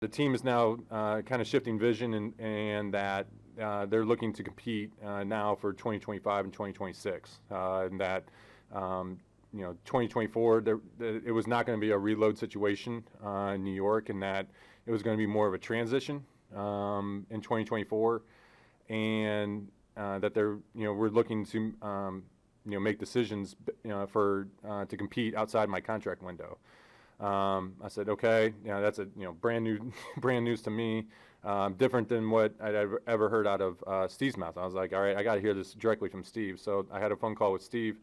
The team is now kind of shifting vision, and that they're looking to compete now for 2025 and 2026, and that 2024 it was not going to be a reload situation in New York, and that it was going to be more of a transition in 2024, and that we're looking to make decisions to compete outside my contract window. I said, okay, that's brand news to me, different than what I'd ever heard out of Steve's mouth. I was like, all right, I got to hear this directly from Steve. So I had a phone call with Steve,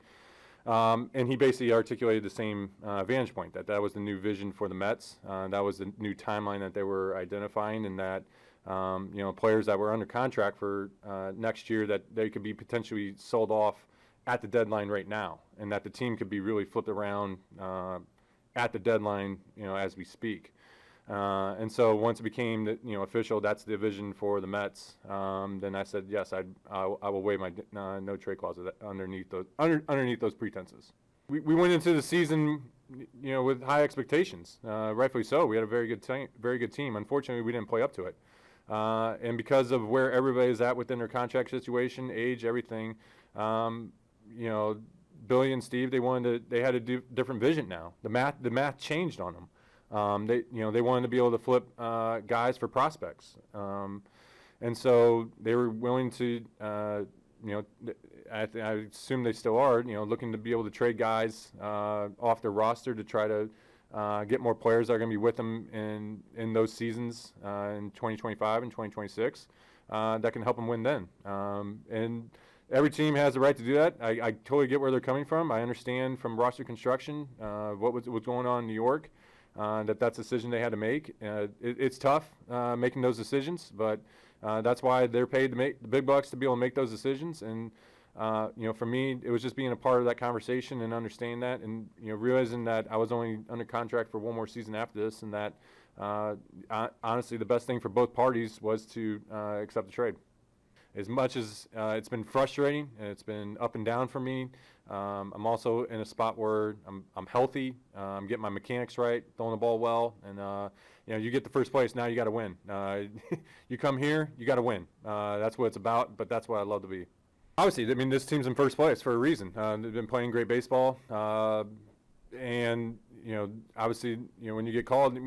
and he basically articulated the same vantage point, that was the new vision for the Mets. That was the new timeline that they were identifying, and that players that were under contract for next year, that they could be potentially sold off at the deadline right now, and that the team could be really flipped around at the deadline, as we speak. And so once it became official, that's the vision for the Mets. Then I said, yes, I will waive my no trade clause underneath those pretenses. We went into the season, with high expectations. Rightfully so. We had a very good team. Unfortunately, we didn't play up to it. And because of where everybody's at within their contract situation, age, everything, Billy and Steve, they had a different vision now. The math changed on them. They wanted to be able to flip guys for prospects, and so they were willing to, I assume they still are, looking to be able to trade guys off their roster to try to get more players that are going to be with them in those seasons in 2025 and 2026 that can help them win then. And every team has the right to do that. I totally get where they're coming from. I understand from roster construction what was going on in New York, that's a decision they had to make. It's tough making those decisions, but that's why they're paid to make the big bucks to be able to make those decisions. And for me, it was just being a part of that conversation and understanding that, and realizing that I was only under contract for one more season after this, and that honestly the best thing for both parties was to accept the trade. As much as it's been frustrating and it's been up and down for me, I'm also in a spot where I'm healthy. I'm getting my mechanics right, throwing the ball well, and you get the first place. Now you got to win. You come here, you got to win. That's what it's about. But that's what I love to be. Obviously, I mean, this team's in first place for a reason. They've been playing great baseball, and obviously, when you get called,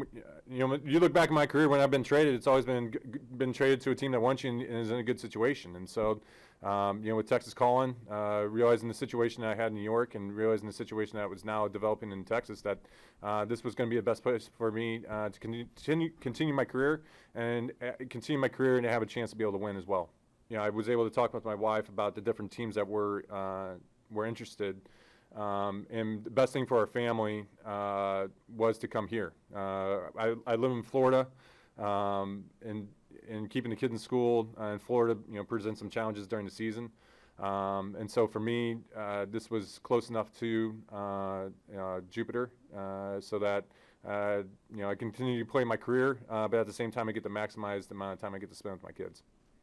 you look back in my career when I've been traded, it's always been traded to a team that wants you and is in a good situation. And so, with Texas calling, realizing the situation that I had in New York, and realizing the situation that was now developing in Texas, that this was going to be the best place for me to continue my career and to have a chance to be able to win as well. I was able to talk with my wife about the different teams that were interested. And the best thing for our family was to come here. I live in Florida, and keeping the kids in school in Florida, presents some challenges during the season. And so for me, this was close enough to Jupiter, so that I continue to play my career, but at the same time, I get to maximize the amount of time I get to spend with my kids.